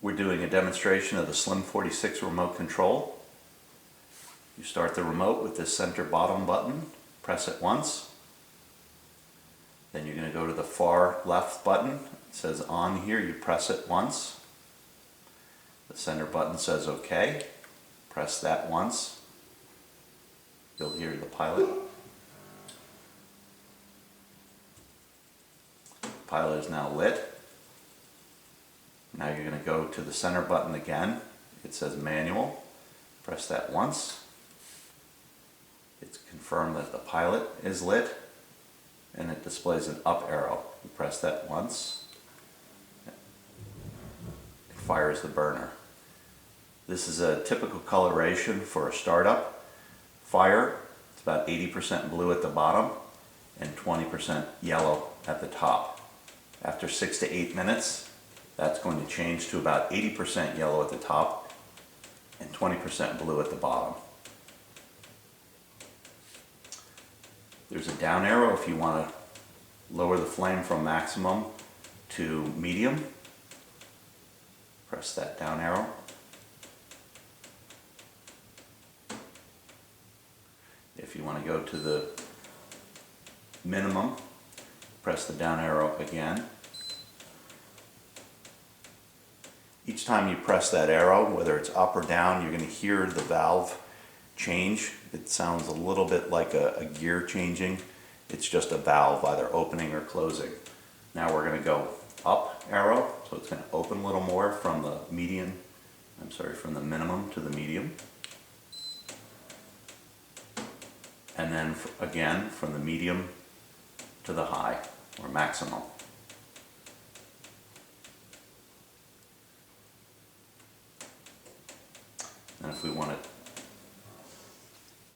We're doing a demonstration of the Slim 46 remote control. You start the remote with this center bottom button, press it once. Then you're going to go to the far left button. It says on here, you press it once. The center button says OK. Press that once. You'll hear the pilot. The pilot is now lit. Now you're going to go to the center button again. It says manual. Press that once. It's confirmed that the pilot is lit, and it displays an up arrow. You press that once. It fires the burner. This is a typical coloration for a startup. Fire, it's about 80% blue at the bottom and 20% yellow at the top. After 6 to 8 minutes, that's going to change to about 80% yellow at the top and 20% blue at the bottom. There's a down arrow if you want to lower the flame from maximum to medium. Press that down arrow. If you want to go to the minimum, press the down arrow again. Each time you press that arrow, whether it's up or down, you're going to hear the valve change. It sounds a little bit like a gear changing. It's just a valve either opening or closing. Now we're going to go up arrow, so it's going to open a little more from the from the minimum to the medium. And then again from the medium to the high or maximum. And if we want to